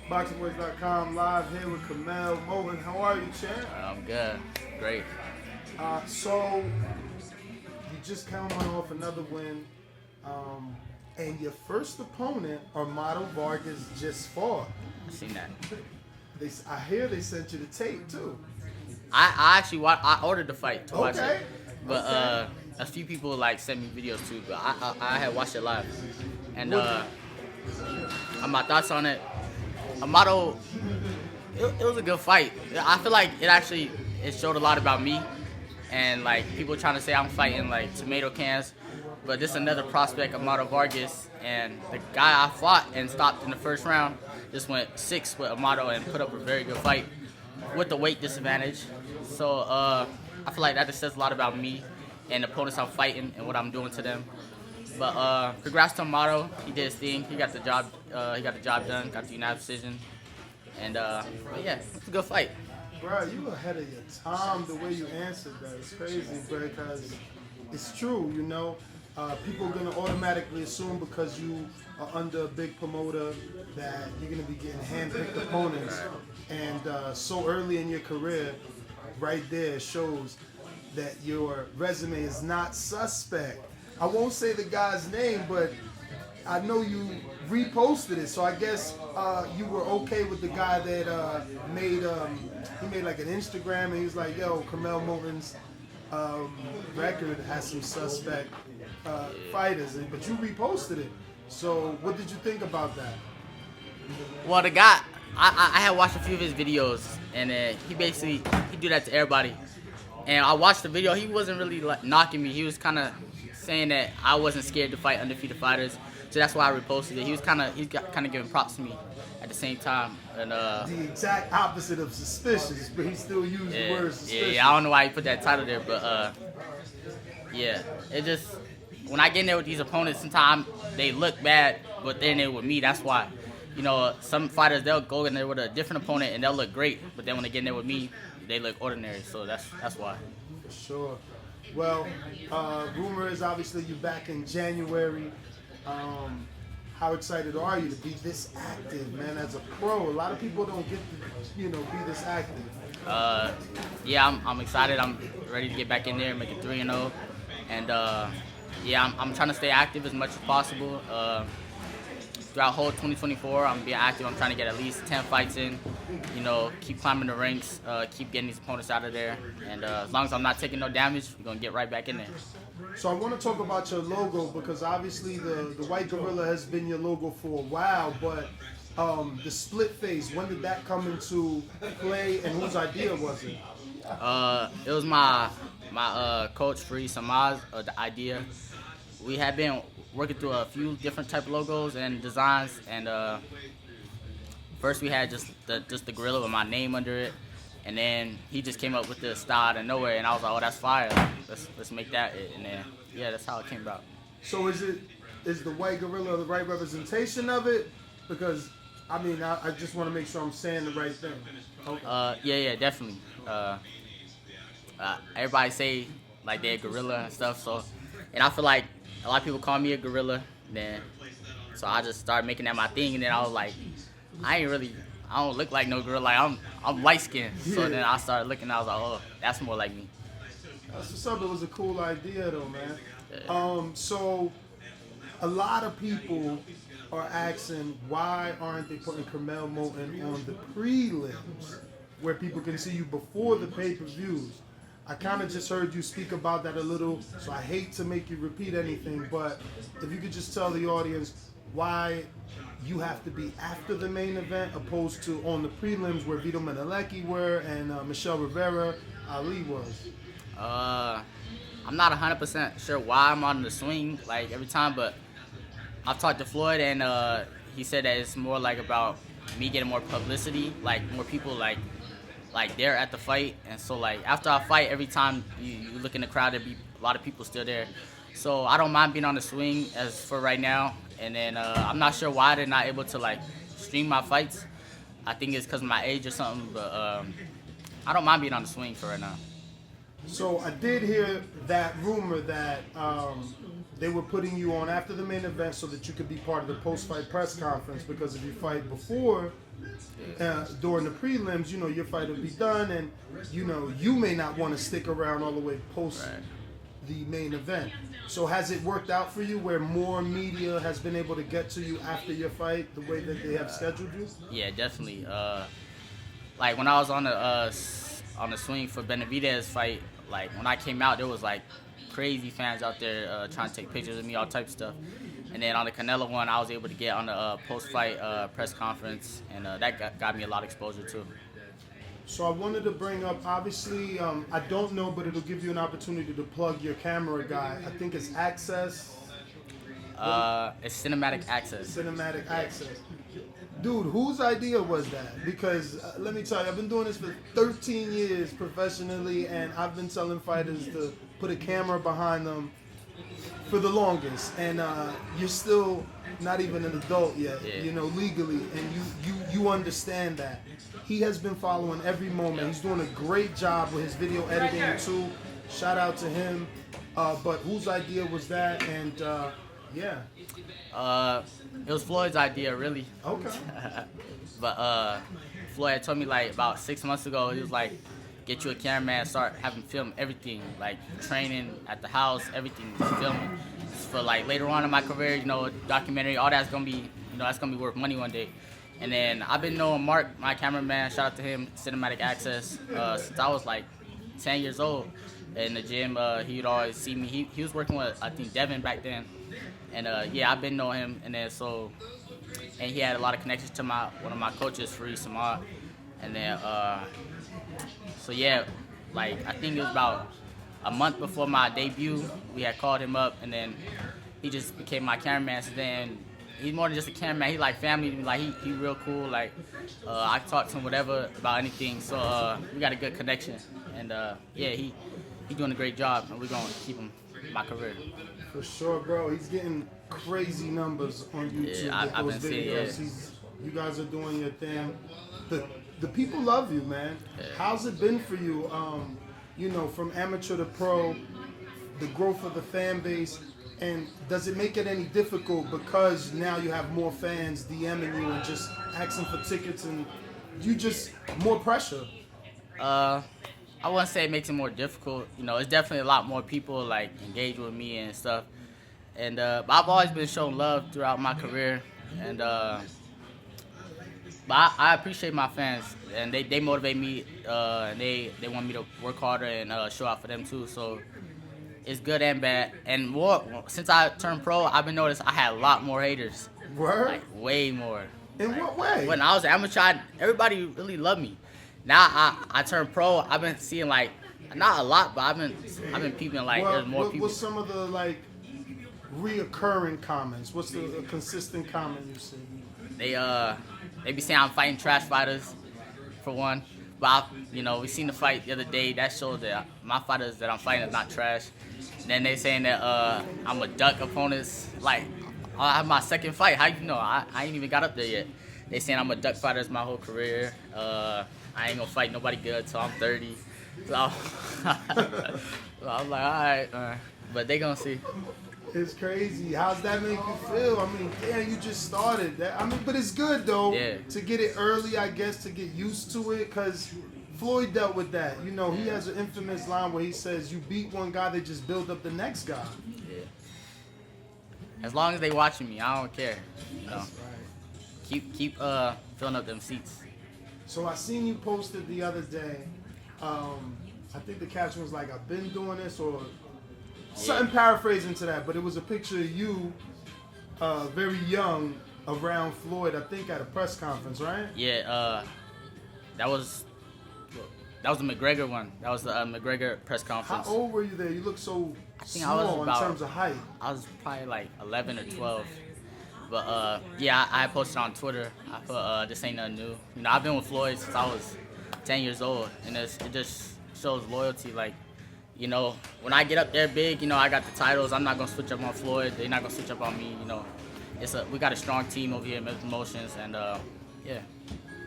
ThaBoxingvoice.com live here with Curmel Moton. How are you, champ? I'm good. Great. So you just coming off another win, and your first opponent, Armando Vargas, just fought. I seen that. I hear they sent you the tape too. I actually I ordered the fight to watch Okay. it, but a few people like sent me videos too. But I had watched it live, and my thoughts on it. Armando, it was a good fight. I feel like it showed a lot about me, and like people trying to say I'm fighting like tomato cans, but this is another prospect, Armando Vargas, and the guy I fought and stopped in the first round just went 6 with Armando and put up a very good fight with the weight disadvantage. So I feel like that just says a lot about me and the opponents I'm fighting and what I'm doing to them. But congrats to Moto. He did his thing. He got the job. He got the job done. Got the unanimous decision. And but yeah, it's a good fight. Bro, you ahead of your time the way you answered that. It's crazy, bro, because it's true, you know. People are going to automatically assume because you are under a big promoter that you're going to be getting hand-picked opponents. And so early in your career, right there shows that your resume is not suspect. I won't say the guy's name, but I know you reposted it, so I guess you were okay with the guy that made like an Instagram, and he was like, "Yo, Curmel Moton's record has some suspect fighters," but you reposted it. So what did you think about that? Well, the guy, I had watched a few of his videos, and he do that to everybody. And I watched the video. He wasn't really like knocking me. He was kind of saying that I wasn't scared to fight undefeated fighters. So that's why I reposted it. He got kind of giving props to me at the same time. And the exact opposite of suspicious, but he still used the word suspicious. Yeah, I don't know why he put that title there, but yeah, it just when I get in there with these opponents, sometimes they look bad, but they're in there with me. That's why, you know, some fighters they'll go in there with a different opponent and they'll look great, but then when they get in there with me, they look ordinary. So that's why. For sure. Well, rumor is obviously you're back in January. How excited are you to be this active, man? As a pro, a lot of people don't get to, you know, be this active. Yeah, I'm excited. I'm ready to get back in there and make it 3-0. And yeah, I'm trying to stay active as much as possible. Throughout whole 2024, I'm being active. I'm trying to get at least 10 fights in. You know, keep climbing the ranks, keep getting these opponents out of there. And as long as I'm not taking no damage, we're going to get right back in there. So I want to talk about your logo because obviously the white gorilla has been your logo for a while, but the split face, when did that come into play and whose idea was it? It was my coach, Free Samaz, the idea. We had been working through a few different type of logos and designs, and first we had just the gorilla with my name under it, and then he just came up with the style out of nowhere, and I was like, oh, that's fire, let's make that it. And then yeah, that's how it came about. So is the white gorilla the right representation of it? Because I mean, I just want to make sure I'm saying the right thing. Okay. Yeah, definitely. Everybody say like they're a gorilla and stuff, so, and I feel like a lot of people call me a gorilla, then so I just started making that my thing, and then I was like, I don't look like no gorilla, like I'm light skinned. So Yeah. then I started looking, I was like, oh, that's more like me. That's what's up. It was a cool idea though, man. So a lot of people are asking why aren't they putting Curmel Moton on the prelims where people can see you before the pay-per-views. I kind of just heard you speak about that a little, so I hate to make you repeat anything, but if you could just tell the audience why you have to be after the main event opposed to on the prelims where Vito Menelecki were and Michelle Rivera, Ali was. I'm not 100% sure why I'm on the swing like every time, but I've talked to Floyd, and he said that it's more like about me getting more publicity, like more people like there at the fight. And so like after I fight, every time you look in the crowd, there'll be a lot of people still there. So I don't mind being on the swing as for right now. And then I'm not sure why they're not able to like stream my fights. I think it's because of my age or something, but I don't mind being on the swing for right now. So I did hear that rumor that they were putting you on after the main event so that you could be part of the post-fight press conference, because if you fight before, during the prelims, you know, your fight will be done, and you know, you may not want to stick around all the way post the main event. So has it worked out for you where more media has been able to get to you after your fight the way that they have scheduled you? Yeah, definitely. Like when I was on the swing for Benavidez fight, like when I came out, there was like crazy fans out there trying to take pictures of me, all types of stuff. And then on the Canelo one, I was able to get on the post-fight press conference, and that got me a lot of exposure too. So I wanted to bring up, obviously, I don't know, but it'll give you an opportunity to plug your camera guy. I think it's Access. It's Cinematic Access. Cinematic Access. Dude, whose idea was that? Because let me tell you, I've been doing this for 13 years professionally, and I've been telling fighters to put a camera behind them for the longest. And you're still not even an adult yet, you know, legally, and you understand that. He has been following every moment. He's doing a great job with his video editing too. Shout out to him. But whose idea was that? And yeah. It was Floyd's idea, really. Okay. But Floyd had told me like about 6 months ago, he was like, get you a cameraman, start having film everything, like training at the house, everything, filming. For like later on in my career, you know, documentary, all that's gonna be, you know, that's gonna be worth money one day. And then I've been knowing Mark, my cameraman, shout out to him, Cinematic Access, since I was like 10 years old. In the gym, he'd always see me. He was working with, I think, Dazn back then. And yeah, I've been knowing him. And then and he had a lot of connections to one of my coaches, Fareed Samad. And then, so yeah, like I think it was about a month before my debut, we had called him up, and then he just became my cameraman. So then he's more than just a cameraman. He like family to me. Like he real cool. Like I can talk to him whatever about anything. So we got a good connection. And yeah, he doing a great job, and we're gonna keep him in my career. For sure, bro. He's getting crazy numbers on YouTube. Yeah, I've been videos. seeing. You guys are doing your thing. The people love you, man. Yeah. How's it been for you? You know, from amateur to pro, the growth of the fan base, and does it make it any difficult because now you have more fans DMing you and just asking for tickets, and you just more pressure? I wouldn't say it makes it more difficult. You know, it's definitely a lot more people like engage with me and stuff. And but I've always been shown love throughout my career, and but I appreciate my fans, and they motivate me, and they want me to work harder and show out for them too. So it's good and bad. And more since I turned pro, I've been noticing I had a lot more haters. Word? Like way more. In like, what way? When I was amateur, everybody really loved me. Now I turned pro, I've been seeing like not a lot, but I've been peeping like there's more people. What's some of the like reoccurring comments? What's the consistent comment you see? They be saying I'm fighting trash fighters, for one. But you know, we seen the fight the other day. That shows that my fighters that I'm fighting is not trash. And then they saying that I'm a duck opponents. Like I have my second fight. How you know? I ain't even got up there yet. They saying I'm a duck fighter my whole career. I ain't gonna fight nobody good till I'm 30. So I'm like, all right, but they gonna see. It's crazy. How's that make you feel? I mean, damn, you just started that. I mean, but it's good though to get it early, I guess, to get used to it, because Floyd dealt with that. You know, he has an infamous line where he says, "You beat one guy, they just build up the next guy." Yeah. As long as they watching me, I don't care. You know? That's right. Keep filling up them seats. So I seen you posted the other day. I think the caption was like, "I've been doing this," or something paraphrasing to that, but it was a picture of you, very young, around Floyd, I think at a press conference, right? Yeah, that was the McGregor one. That was the McGregor press conference. How old were you there? You look so small I was about, in terms of height. I was probably like 11 or 12. But yeah, I posted on Twitter. I put this ain't nothing new. You know, I've been with Floyd since I was 10 years old, and it just shows loyalty. Like, you know, when I get up there big, you know, I got the titles. I'm not gonna switch up on Floyd. They're not gonna switch up on me. You know, we got a strong team over here at Mid Promotions, and yeah.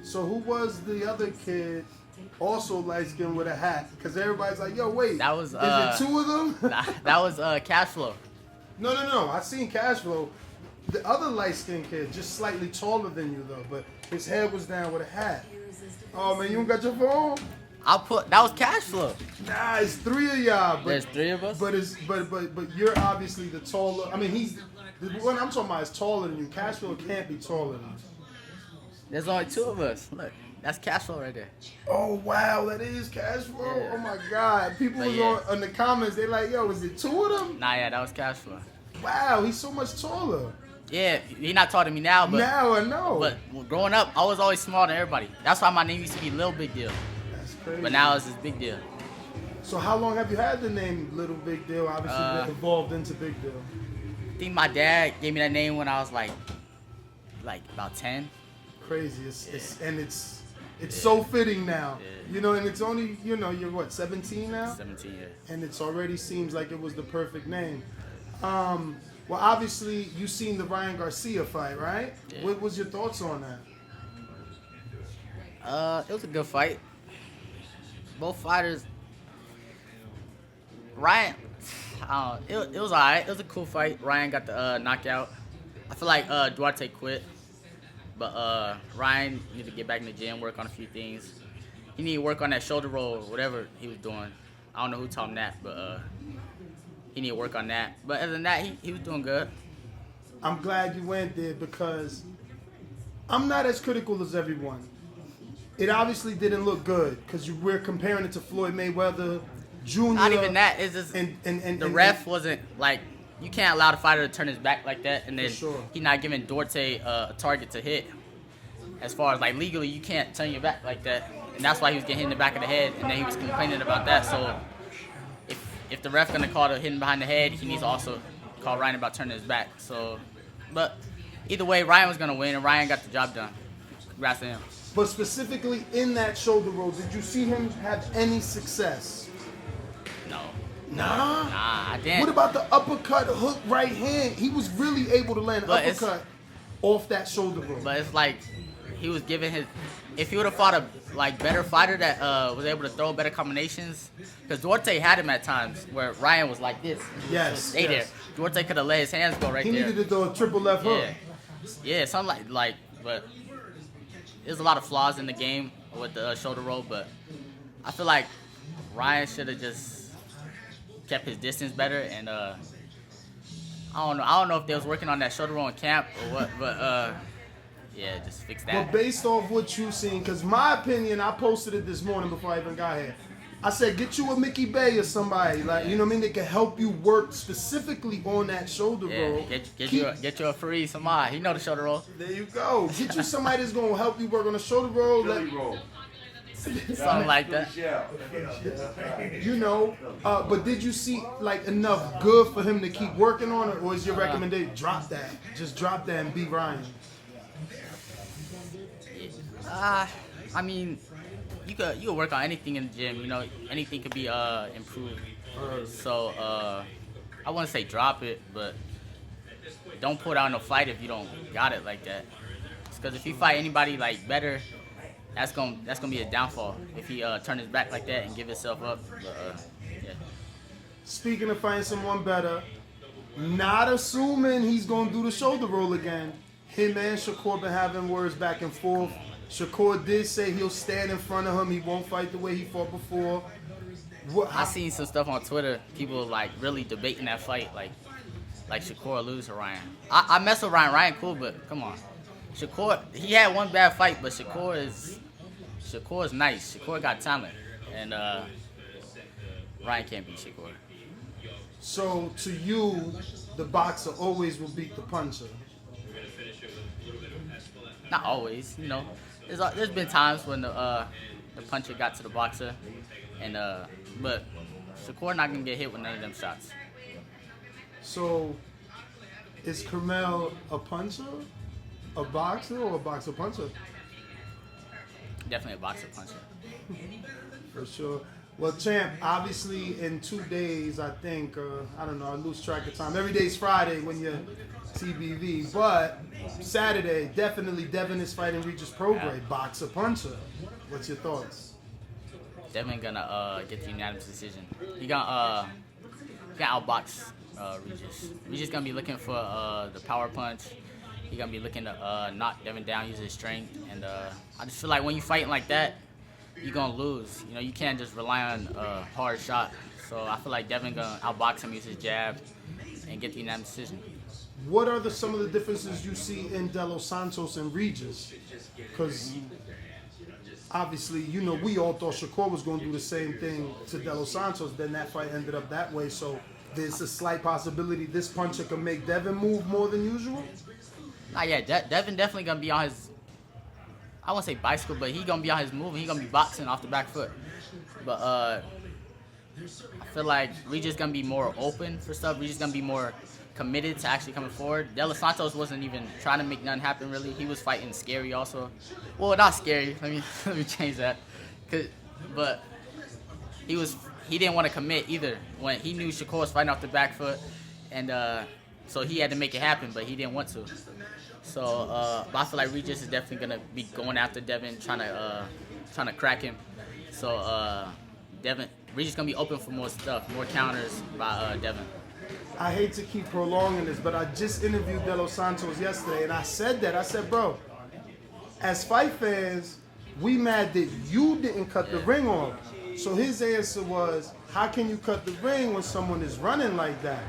So who was the other kid, also light skinned with a hat? Because everybody's like, yo, wait, that was is it two of them? that was Cashflow. No. I seen Cashflow. The other light-skinned kid, just slightly taller than you though, but his head was down with a hat. Oh man, you don't got your phone? That was Cashflow. Nah, it's 3 of y'all. But, There's 3 of us. But you're obviously the taller. I mean, the one I'm talking about is taller than you. Cashflow can't be taller than you. There's only 2 of us. Look, that's Cashflow right there. Oh wow, that is Cashflow. Yeah. Oh my God, people But was on the comments. They like, yo, is it 2 of them? Nah, yeah, that was Cashflow. Wow, he's so much taller. Yeah, he not taller than me now, but Now I know. But growing up, I was always smaller than everybody. That's why my name used to be Lil Big Deal. That's crazy. But now it's this Big Deal. So how long have you had the name Little Big Deal? Obviously, that evolved into Big Deal. I think my dad gave me that name when I was like about 10. Crazy. It's so fitting now. Yeah. You know, and it's only, you know, you're what, 17 now? 17 years. And it's already seems like it was the perfect name. Well, obviously, you seen the Ryan Garcia fight, right? Yeah. What was your thoughts on that? It was a good fight. Both fighters. Ryan, it was alright. It was a cool fight. Ryan got the knockout. I feel like Duarte quit, but Ryan needed to get back in the gym, work on a few things. He needed to work on that shoulder roll, whatever he was doing. I don't know who taught him that, but he needed to work on that. But other than that, he was doing good. I'm glad you went there because I'm not as critical as everyone. It obviously didn't look good because we're comparing it to Floyd Mayweather Jr. Not even that. It's just the ref wasn't like, you can't allow the fighter to turn his back like that, and then he not giving Duarte a target to hit. As far as like legally, you can't turn your back like that, and that's why he was getting hit in the back of the head, and then he was complaining about that. So if the ref gonna call the hitting behind the head, he needs to also call Ryan about turning his back. So, but either way, Ryan was gonna win, and Ryan got the job done. Congrats to him. But specifically in that shoulder roll, did you see him have any success? No. Nah, I didn't. What about the uppercut, hook, right hand? He was really able to land an uppercut off that shoulder roll. But it's like he was giving his. If he would have fought a better fighter that was able to throw better combinations, because Duarte had him at times where Ryan was like this. Yes. Stay there. Duarte could have let his hands go right he there. He needed to throw a triple left hook. Yeah, something like, but there's a lot of flaws in the game with the shoulder roll, but I feel like Ryan should have just kept his distance better, and I don't know if they was working on that shoulder roll in camp or what, but yeah, just fix that. But based off what you seen, because my opinion, I posted it this morning before I even got here. I said, get you a Mickey Bay or somebody, like, you know what I mean, that can help you work specifically on that shoulder roll. Get you a free somebody. He know the shoulder roll. There you go. Get you somebody that's gonna help you work on the shoulder roll. Something like that. You know, but did you see like enough good for him to keep working on it, or is your recommendation drop that? Just drop that and beat Ryan. I mean, you could work on anything in the gym. You know, anything could be improved. So I wouldn't say drop it, but don't put out in a fight if you don't got it like that. Because if you fight anybody like better, that's gonna be a downfall if he turn his back like that and give himself up. But, yeah. Speaking of fighting someone better, not assuming he's gonna do the shoulder roll again. Him and Shakur been having words back and forth. Shakur did say he'll stand in front of him. He won't fight the way he fought before. I seen some stuff on Twitter. People like really debating that fight, like Shakur lose to Ryan. I mess with Ryan. Ryan cool, but come on. Shakur, he had one bad fight, but Shakur is nice. Shakur got talent, and Ryan can't beat Shakur. So to you, the boxer always will beat the puncher. Not always, you know. There's been times when the puncher got to the boxer, and but Shakur not gonna get hit with none of them shots. So is Curmel a puncher? A boxer or a boxer puncher? Definitely a boxer puncher. For sure. Well, champ, obviously in 2 days, I think, I don't know, I lose track of time. Every day's Friday when you're TBV, but Saturday, definitely Devin is fighting Regis Prograis, boxer puncher. What's your thoughts? Devin gonna get the unanimous decision. He gonna outbox Regis gonna be looking for the power punch. He gonna be looking to knock Devin down, use his strength, and I just feel like when you fighting like that, you're gonna lose. You know, you can't just rely on a hard shot. So I feel like Devin gonna outbox him, use his jab, and get the unanimous decision. What are some of the differences you see in De Los Santos and Regis? Because obviously, you know, we all thought Shakur was going to do the same thing to De Los Santos. Then that fight ended up that way. So there's a slight possibility this puncher can make Devin move more than usual? Nah, yeah, Devin definitely going to be on his, I won't say bicycle, but he going to be on his move, and he going to be boxing off the back foot. But I feel like Regis going to be more open for stuff. Regis going to be more committed to actually coming forward. De Los Santos wasn't even trying to make nothing happen, really. He was fighting scary also. Well, not scary. Let me change that. But he didn't want to commit either. When he knew Shakur was fighting off the back foot, and so he had to make it happen, but he didn't want to. So but I feel like Regis is definitely gonna be going after Devin, trying to crack him. So Regis gonna be open for more stuff, more counters by Devin. I hate to keep prolonging this, but I just interviewed De Los Santos yesterday, and I said, bro, as fight fans, we mad that you didn't cut the ring off. So his answer was, how can you cut the ring when someone is running like that?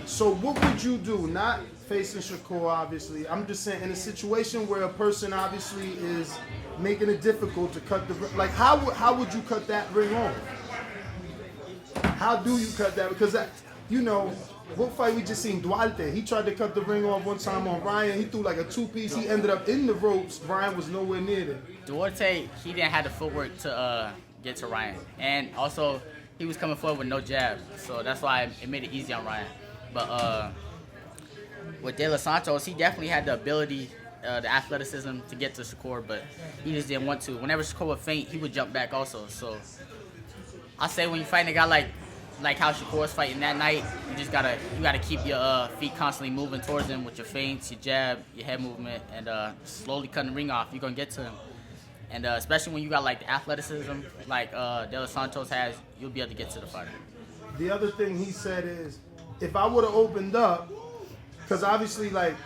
So what would you do? Not facing Shakur, obviously. I'm just saying, in a situation where a person obviously is making it difficult to cut the ring, like how would you cut that ring off? How do you cut that? Because you know, what fight we just seen? Duarte. He tried to cut the ring off one time on Ryan. He threw like a two-piece. He ended up in the ropes. Ryan was nowhere near there. Duarte, he didn't have the footwork to get to Ryan. And also, he was coming forward with no jab. So that's why it made it easy on Ryan. But with De Los Santos, he definitely had the ability, the athleticism to get to Shakur, but he just didn't want to. Whenever Shakur would feint, he would jump back also. So I say when you fight a guy like how Shakur was fighting that night, you gotta keep your feet constantly moving towards him with your feints, your jab, your head movement, and slowly cutting the ring off. You're gonna get to him, and especially when you got like the athleticism like De Los Santos has, you'll be able to get to the fighter. The other thing he said is, if I would have opened up, because obviously like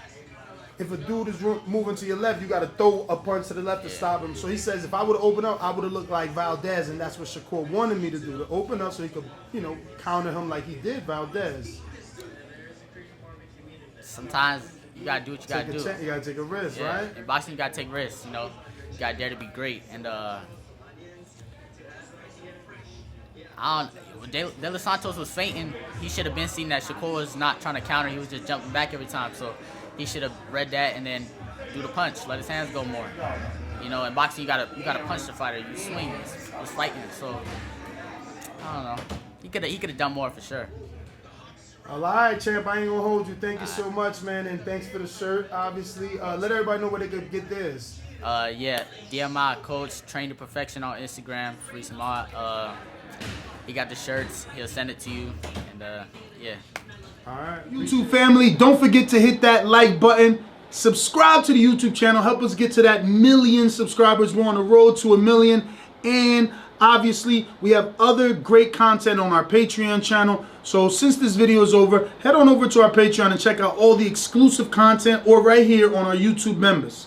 if a dude is moving to your left, you got to throw a punch to the left to stop him. So he says, if I would have opened up, I would have looked like Valdez, and that's what Shakur wanted me to do, to open up so he could, you know, counter him like he did Valdez. Sometimes you got to do what you got to do. You got to take a risk, right? In boxing, you got to take risks, you know. You got to dare to be great. And De Los Santos was feinting. He should have been seeing that Shakur was not trying to counter. He was just jumping back every time. So he should have read that and then do the punch. Let his hands go more. You know, in boxing, you gotta punch the fighter. You swing. It's fighting. So I don't know. He could have done more for sure. All right, champ. I ain't gonna hold you. Thank you so much, man, and thanks for the shirt. Obviously, let everybody know where they could get this. Yeah, DMI Coach Train to Perfection on Instagram. Free Samad. He got the shirts. He'll send it to you. And yeah. All right. YouTube family, don't forget to hit that like button. Subscribe to the YouTube channel. Help us get to that 1 million subscribers. We're on the road to 1 million. And obviously, we have other great content on our Patreon channel. So since this video is over, head on over to our Patreon and check out all the exclusive content or right here on our YouTube members.